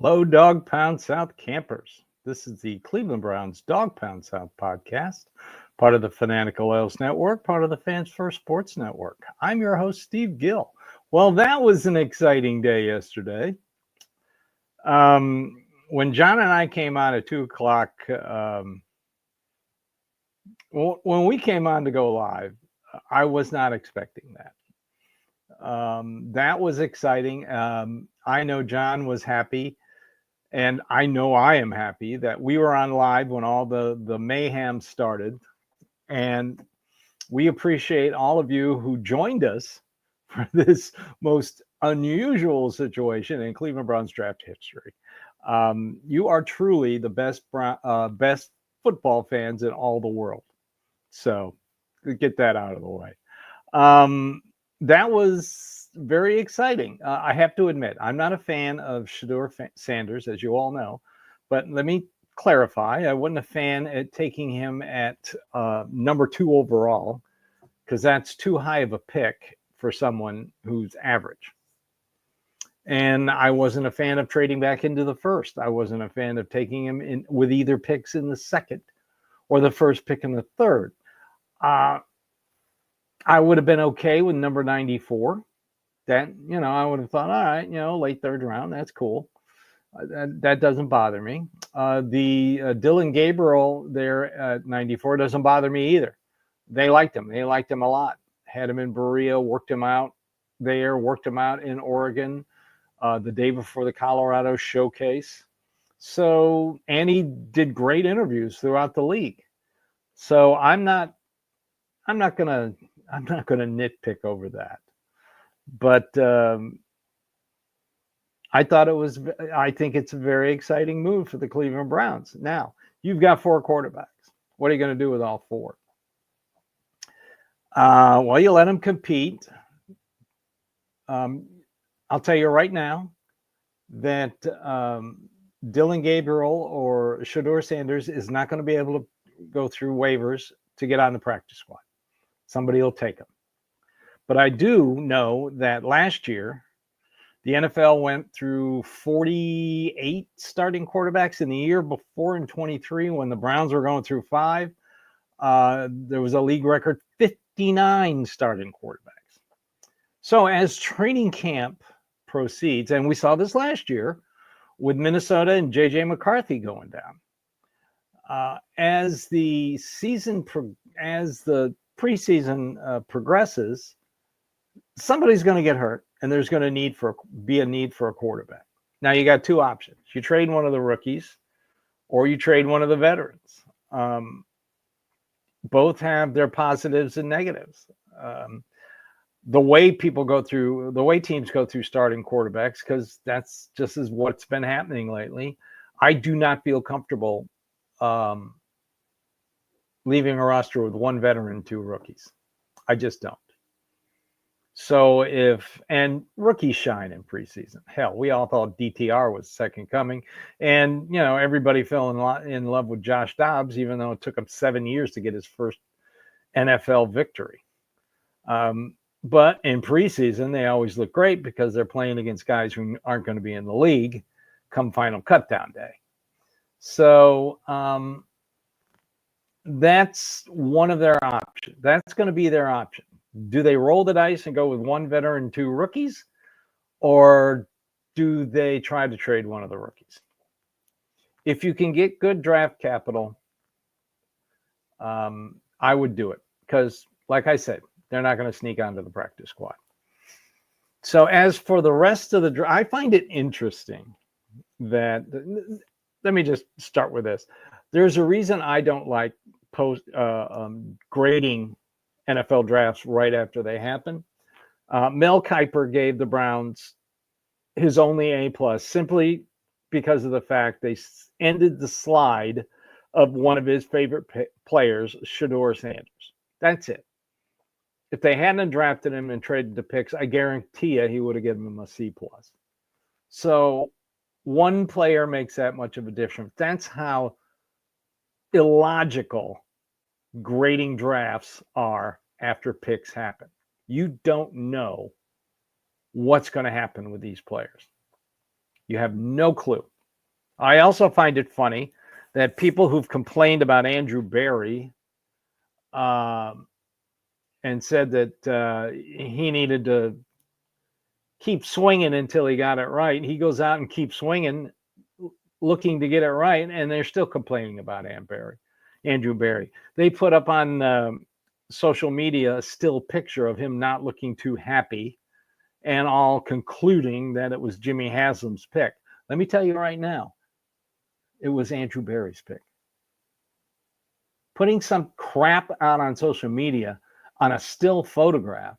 Hello, Dawgpound South campers. This is the Cleveland Browns Dawgpound South podcast, part of the Fanatical Oils Network, part of the Fans First Sports Network. I'm your host, Steve Gill. Well, that was an exciting day yesterday. When John and I came on at 2 o'clock, when we came on to go live, I was not expecting that. That was exciting. I know John was happy. And I know I am happy that we were on live when all the mayhem started. And we appreciate all of you who joined us for this most unusual situation in Cleveland Browns draft history. You are truly the best football fans in all the world. So get that out of the way. That was very exciting. I have to admit, I'm not a fan of Shedeur Sanders, as you all know, but let me clarify. I wasn't a fan at taking him at number 2 overall, because that's too high of a pick for someone who's average. And I wasn't a fan of trading back into the first. I wasn't a fan of taking him in with either picks in the second or the first pick in the third. I would have been okay with number 94. That, I would have thought, all right, late third round, that's cool. That doesn't bother me. The Dylan Gabriel there at 94 doesn't bother me either. They liked him. They liked him a lot. Had him in Berea, worked him out there, worked him out in Oregon the day before the Colorado showcase. So, and he did great interviews throughout the league. So I'm not gonna nitpick over that. But I think it's a very exciting move for the Cleveland Browns. Now, you've got 4 quarterbacks. What are you going to do with all 4? Well, you let them compete. I'll tell you right now that Dylan Gabriel or Shedeur Sanders is not going to be able to go through waivers to get on the practice squad. Somebody will take them. But I do know that last year, the NFL went through 48 starting quarterbacks in the year before in 23 when the Browns were going through 5. There was a league record 59 starting quarterbacks. So as training camp proceeds, and we saw this last year with Minnesota and J.J. McCarthy going down, as the preseason progresses, somebody's going to get hurt, and there's going to be a need for a quarterback. Now you got 2 options: you trade one of the rookies, or you trade one of the veterans. Both have their positives and negatives. The way teams go through starting quarterbacks, because that's just is what's been happening lately. I do not feel comfortable leaving a roster with 1 veteran and 2 rookies. I just don't. So and rookies shine in preseason. Hell, we all thought DTR was second coming. And, everybody fell in love with Josh Dobbs, even though it took him 7 years to get his first NFL victory. But in preseason, they always look great because they're playing against guys who aren't going to be in the league come final cutdown day. So that's one of their options. That's going to be their option. Do they roll the dice and go with 1 veteran and 2 rookies? Or do they try to trade one of the rookies? If you can get good draft capital, I would do it. Because, like I said, they're not going to sneak onto the practice squad. So as for the rest of the draft, I find it interesting that, let me just start with this. There's a reason I don't like grading NFL drafts right after they happen. Mel Kiper gave the Browns his only A+ simply because of the fact they ended the slide of one of his favorite players, Shedeur Sanders. That's it. If they hadn't drafted him and traded the picks, I guarantee you he would have given him a C+. So 1 player makes that much of a difference. That's how illogical grading drafts are after picks happen. You don't know what's going to happen with these players. You have no clue. I also find it funny that people who've complained about Andrew Berry and said that he needed to keep swinging until he got it right. He goes out and keeps swinging, looking to get it right, and they're still complaining about Andrew Berry. They put up on social media a still picture of him not looking too happy, and all concluding that it was Jimmy Haslam's pick. Let me tell you right now, it was Andrew Berry's pick. Putting some crap out on social media on a still photograph,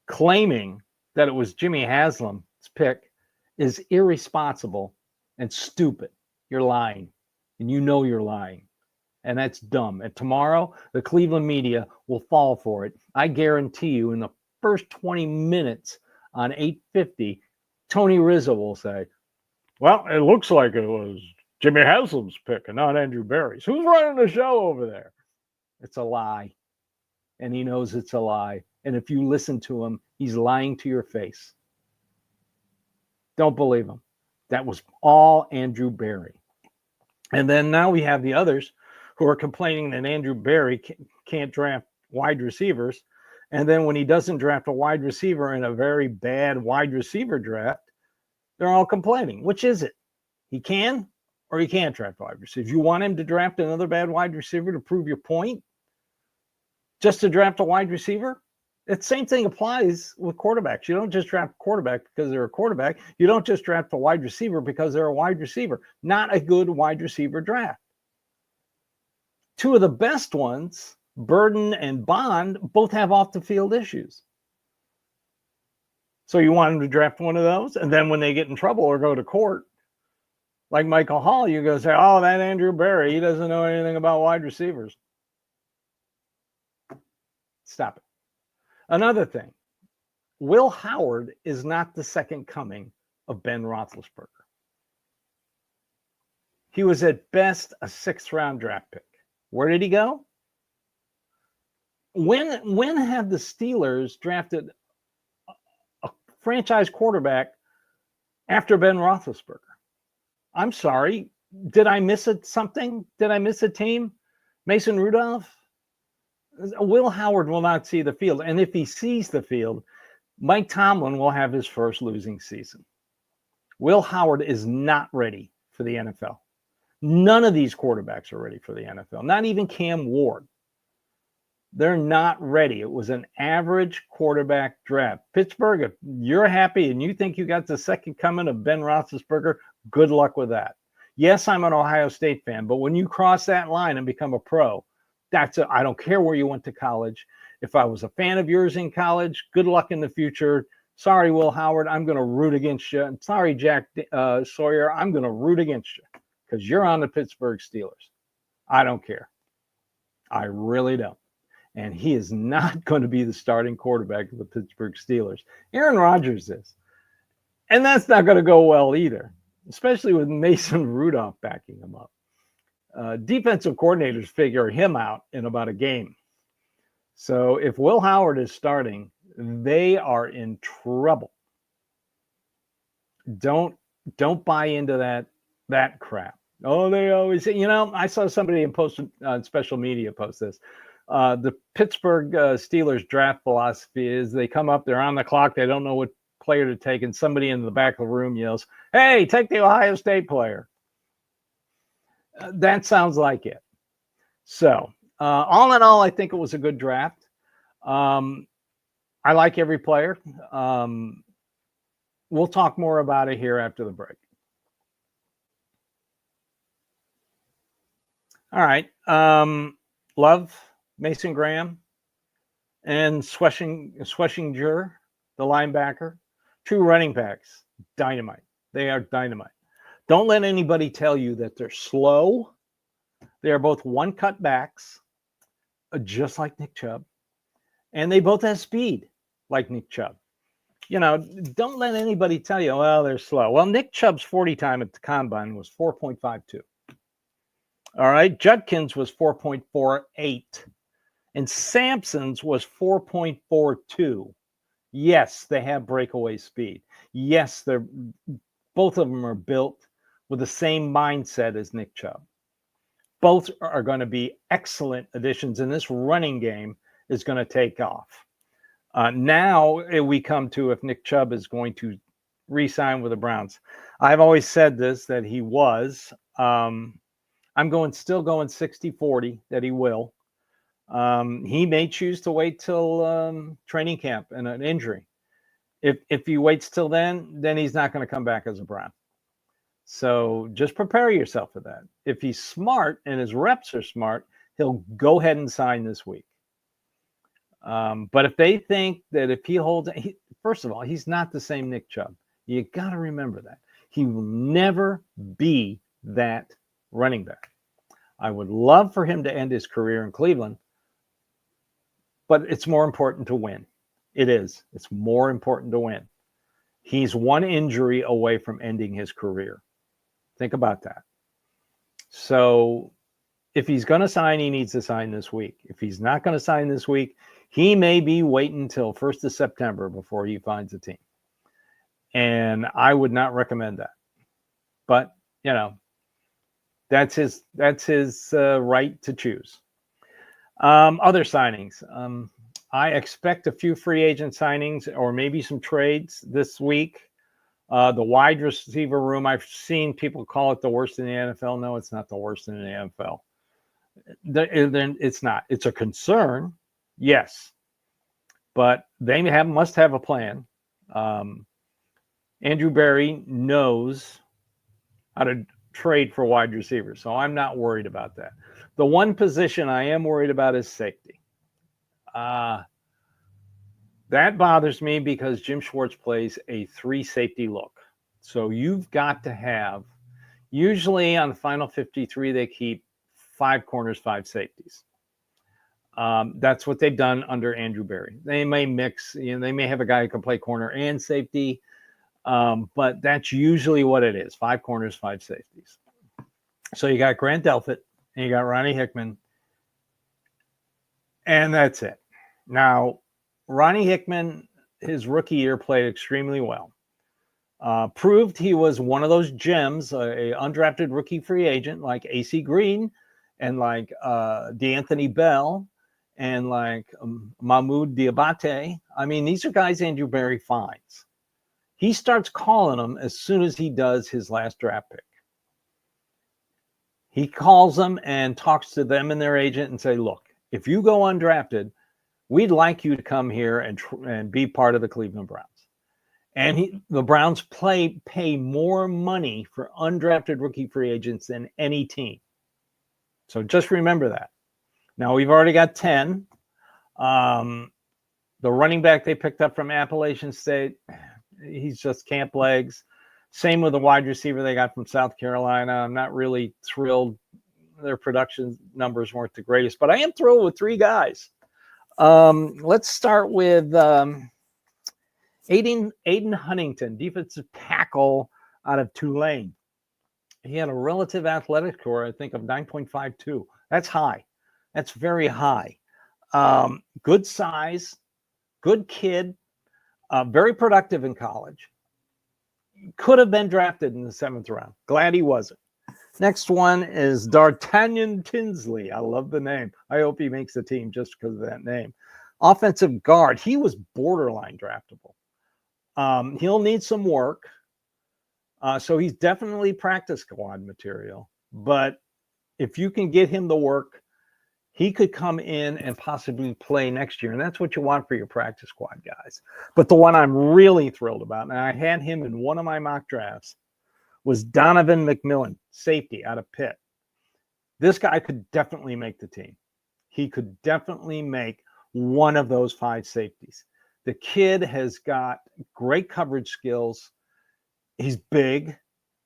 claiming that it was Jimmy Haslam's pick, is irresponsible and stupid. You're lying, and you know you're lying, and that's dumb. And tomorrow, the Cleveland media will fall for it. I guarantee you, in the first 20 minutes on 850, Tony Rizzo will say, well, it looks like it was Jimmy Haslam's pick and not Andrew Berry's. Who's running the show over there? It's a lie. And he knows it's a lie. And if you listen to him, he's lying to your face. Don't believe him. That was all Andrew Berry. And then now we have the others who are complaining that Andrew Berry can't draft wide receivers. And then when he doesn't draft a wide receiver in a very bad wide receiver draft, they're all complaining. Which is it? He can or he can't draft wide receivers. You want him to draft another bad wide receiver to prove your point? Just to draft a wide receiver? The same thing applies with quarterbacks. You don't just draft a quarterback because they're a quarterback. You don't just draft a wide receiver because they're a wide receiver. Not a good wide receiver draft. Two of the best ones, Burden and Bond, both have off-the-field issues. So you want them to draft one of those, and then when they get in trouble or go to court, like Michael Hall, you go say, oh, that Andrew Berry, he doesn't know anything about wide receivers. Stop it. Another thing, Will Howard is not the second coming of Ben Roethlisberger. He was at best a sixth-round draft pick. Where did he go? When have the Steelers drafted a franchise quarterback after Ben Roethlisberger? I'm sorry. Did I miss something? Did I miss a team? Mason Rudolph? Will Howard will not see the field. And if he sees the field, Mike Tomlin will have his first losing season. Will Howard is not ready for the NFL. None of these quarterbacks are ready for the NFL. Not even Cam Ward. They're not ready. It was an average quarterback draft. Pittsburgh, if you're happy and you think you got the second coming of Ben Roethlisberger, good luck with that. Yes, I'm an Ohio State fan, but when you cross that line and become a pro, I don't care where you went to college. If I was a fan of yours in college, good luck in the future. Sorry, Will Howard, I'm going to root against you. And sorry, Jack Sawyer, I'm going to root against you because you're on the Pittsburgh Steelers. I don't care. I really don't. And he is not going to be the starting quarterback of the Pittsburgh Steelers. Aaron Rodgers is. And that's not going to go well either, especially with Mason Rudolph backing him up. Defensive coordinators figure him out in about a game. So if Will Howard is starting, they are in trouble. Don't buy into that crap. Oh, they always, I saw somebody on special media post this. The Pittsburgh Steelers draft philosophy is they come up, they're on the clock, they don't know what player to take, and somebody in the back of the room yells, hey, take the Ohio State player. That sounds like it. So, all in all, I think it was a good draft. I like every player. We'll talk more about it here after the break. All right. Love Mason Graham and Schlesinger, the linebacker. Two running backs, dynamite. They are dynamite. Don't let anybody tell you that they're slow. They are both one-cut backs, just like Nick Chubb. And they both have speed, like Nick Chubb. Don't let anybody tell you, well, they're slow. Well, Nick Chubb's 40 time at the combine was 4.52. All right, Judkins was 4.48. And Sampson's was 4.42. Yes, they have breakaway speed. Yes, they're Both of them are built with the same mindset as Nick Chubb. Both are going to be excellent additions, and this running game is going to take off. Now we come to if Nick Chubb is going to re-sign with the Browns. I've always said this, that he was. I'm still going 60-40 that he will. He may choose to wait till training camp and an injury. If he waits till then he's not going to come back as a Brown. So just prepare yourself for that. If he's smart and his reps are smart, he'll go ahead and sign this week. But if they think that if he holds, first of all, he's not the same Nick Chubb. You got to remember that. He will never be that running back. I would love for him to end his career in Cleveland, but it's more important to win. It is. It's more important to win. He's one injury away from ending his career. Think about that. So if he's going to sign, he needs to sign this week. If he's not going to sign this week, he may be waiting until 1st of September before he finds a team. And I would not recommend that. But, you know, that's his right to choose. Other signings. I expect a few free agent signings or maybe some trades this week. The wide receiver room, I've seen people call it the worst in the NFL. No, it's not the worst in the NFL. It's not. It's a concern, yes, but they must have a plan. Andrew Berry knows how to trade for wide receivers, so I'm not worried about that. The one position I am worried about is safety. That bothers me because Jim Schwartz plays a 3 safety look. So you've got to have, usually on the final 53, they keep 5 corners, 5 safeties. That's what they've done under Andrew Berry. They may mix, they may have a guy who can play corner and safety, but that's usually what it is, 5 corners, 5 safeties. So you got Grant Delpit and you got Ronnie Hickman, and that's it. Now, Ronnie Hickman, his rookie year, played extremely well. Proved he was one of those gems, a undrafted rookie free agent like AC Green and like DeAnthony Bell and like Mahmoud Diabate. I mean, these are guys Andrew Berry finds. He starts calling them as soon as he does his last draft pick. He calls them and talks to them and their agent and say, look, if you go undrafted, we'd like you to come here and be part of the Cleveland Browns. And the Browns pay more money for undrafted rookie free agents than any team. So just remember that. Now, we've already got 10. The running back they picked up from Appalachian State, he's just camp legs. Same with the wide receiver they got from South Carolina. I'm not really thrilled. Their production numbers weren't the greatest, but I am thrilled with 3 guys. Let's start with Aiden Huntington, defensive tackle out of Tulane. He had a relative athletic score, I think, of 9.52. That's high. That's very high. Good size, good kid, very productive in college. Could have been drafted in the 7th round. Glad he wasn't. Next one is D'Artagnan Tinsley. I love the name. I hope he makes the team just because of that name. Offensive guard. He was borderline draftable. He'll need some work. So he's definitely practice squad material. But if you can get him the work, he could come in and possibly play next year. And that's what you want for your practice squad guys. But the one I'm really thrilled about, and I had him in one of my mock drafts, was Donovan McMillan, safety out of Pitt. This guy could definitely make the team. He could definitely make one of those 5 safeties. The kid has got great coverage skills. He's big.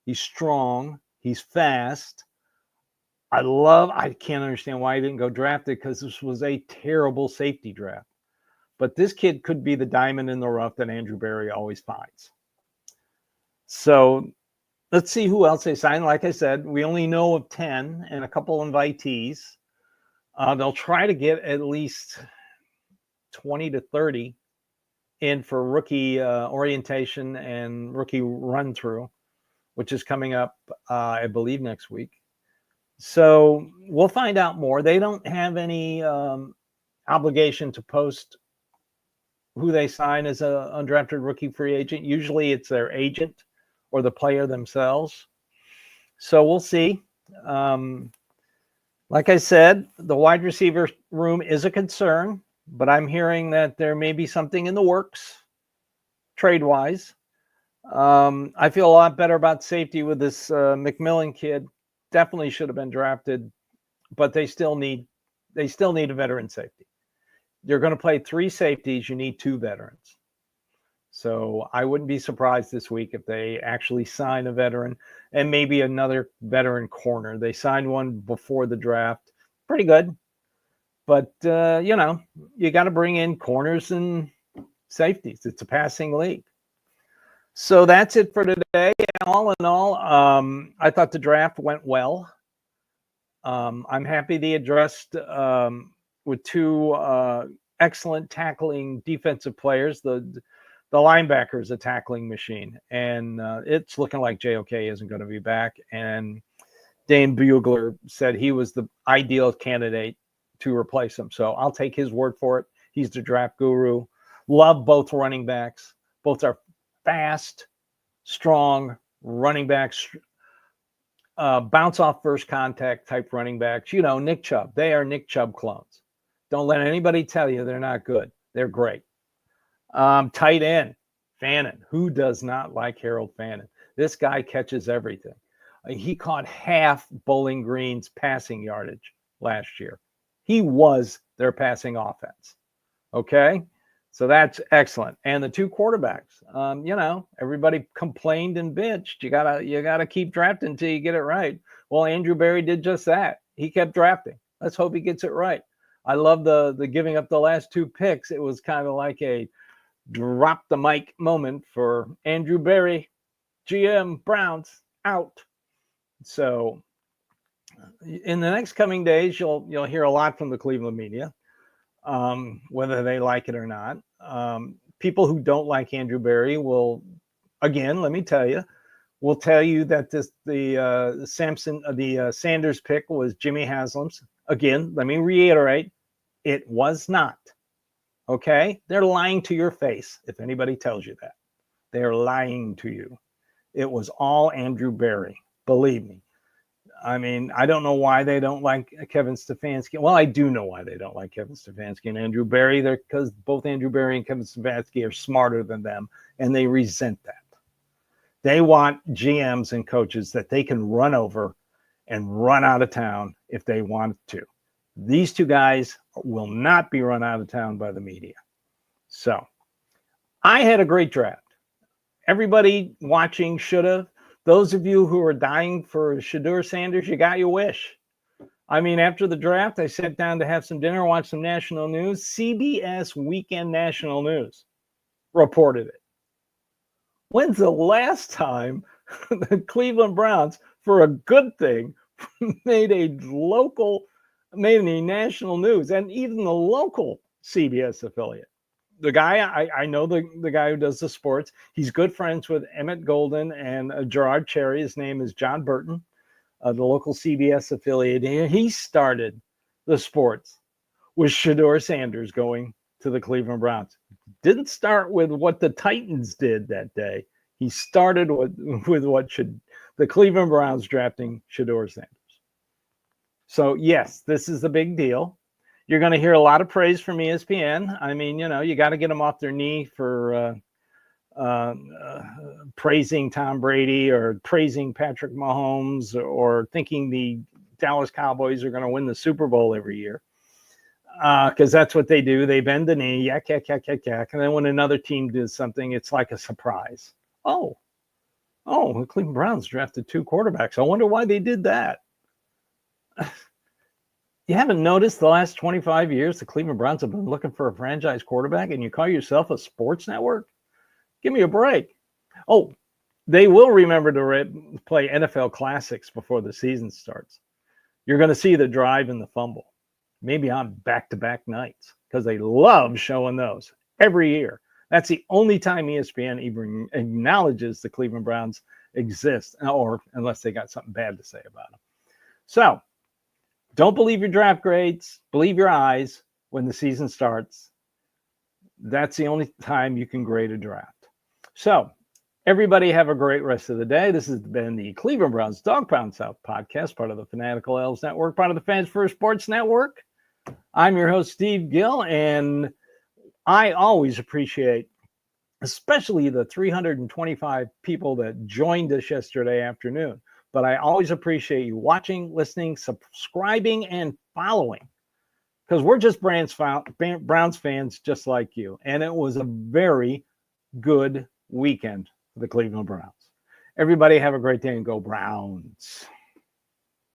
He's strong. He's fast. I can't understand why he didn't go drafted because this was a terrible safety draft. But this kid could be the diamond in the rough that Andrew Berry always finds. So let's see who else they signed. Like I said, we only know of 10 and a couple invitees. They'll try to get at least 20 to 30 in for rookie orientation and rookie run through. which is coming up, I believe, next week. So we'll find out more. They don't have any obligation to post who they sign as a undrafted rookie free agent. Usually it's their agent or the player themselves. So we'll see. Like I said, the wide receiver room is a concern, but I'm hearing that there may be something in the works trade-wise. I feel a lot better about safety with this McMillan kid. Definitely should have been drafted, but they still need a veteran safety. You're going to play 3 safeties. You need 2 veterans. So I wouldn't be surprised this week if they actually sign a veteran and maybe another veteran corner. They signed one before the draft. Pretty good. But, you got to bring in corners and safeties. It's a passing league. So that's it for today. All in all, I thought the draft went well. I'm happy they addressed with 2 excellent tackling defensive players. The linebacker is a tackling machine, and it's looking like JOK isn't going to be back. And Dane Bugler said he was the ideal candidate to replace him. So I'll take his word for it. He's the draft guru. Love both running backs. Both are fast, strong running backs, bounce off first contact type running backs. Nick Chubb. They are Nick Chubb clones. Don't let anybody tell you they're not good. They're great. Tight end, Fannin. Who does not like Harold Fannin? This guy catches everything. He caught half Bowling Green's passing yardage last year. He was their passing offense. Okay? So that's excellent. And the 2 quarterbacks, everybody complained and bitched. You gotta keep drafting until you get it right. Well, Andrew Berry did just that. He kept drafting. Let's hope he gets it right. I love the giving up the last 2 picks. It was kind of like a drop the mic moment for Andrew Berry, GM Browns out. So in the next coming days, you'll hear a lot from the Cleveland media. Whether they like it or not. People who don't like Andrew Berry will, again, let me tell you, will tell you that the Sanders pick was Jimmy Haslam's. Again, let me reiterate, it was not. Okay? They're lying to your face if anybody tells you that. They're lying to you. It was all Andrew Berry. Believe me. I mean, I don't know why they don't like Kevin Stefanski. Well, I do know why they don't like Kevin Stefanski and Andrew Berry. They're because both Andrew Berry and Kevin Stefanski are smarter than them, and they resent that. They want GMs and coaches that they can run over and run out of town if they want to. These 2 guys will not be run out of town by the media. So I had a great draft. Everybody watching should have. Those of you who are dying for Shedeur Sanders, you got your wish. I mean, after the draft, I sat down to have some dinner, watch some national news. CBS Weekend National News reported it. When's the last time the Cleveland Browns, for a good thing, made any national news, and even the local CBS affiliate? The guy, I know the guy who does the sports. He's good friends with Emmett Golden and Gerard Cherry. His name is John Burton, the local CBS affiliate. He started the sports with Shedeur Sanders going to the Cleveland Browns. Didn't start with what the Titans did that day. He started with what the Cleveland Browns drafting Shedeur Sanders. So, yes, this is a big deal. You're going to hear a lot of praise from ESPN. I mean, you got to get them off their knee for praising Tom Brady or praising Patrick Mahomes or thinking the Dallas Cowboys are going to win the Super Bowl every year. Because that's what they do. They bend the knee, yak, yak, yak, yak, yak. And then when another team does something, it's like a surprise. Oh, the Cleveland Browns drafted 2 quarterbacks. I wonder why they did that. You haven't noticed the last 25 years the Cleveland Browns have been looking for a franchise quarterback, and you call yourself a sports network? Give me a break. Oh, they will remember to play NFL classics before the season starts. You're going to see the drive and the fumble, maybe on back-to-back nights, because they love showing those every year. That's the only time ESPN even acknowledges the Cleveland Browns exist, or unless they got something bad to say about them. So don't believe your draft grades, believe your eyes when the season starts. That's the only time you can grade a draft. So everybody have a great rest of the day. This has been the Cleveland Browns Dawgpound South podcast, part of the Fanatical Elves Network, part of the Fans First Sports Network. I'm your host, Steve Gill, and I always appreciate, especially the 325 people that joined us yesterday afternoon. But I always appreciate you watching, listening, subscribing, and following, because we're just Browns fans just like you. And it was a very good weekend for the Cleveland Browns. Everybody have a great day and go Browns.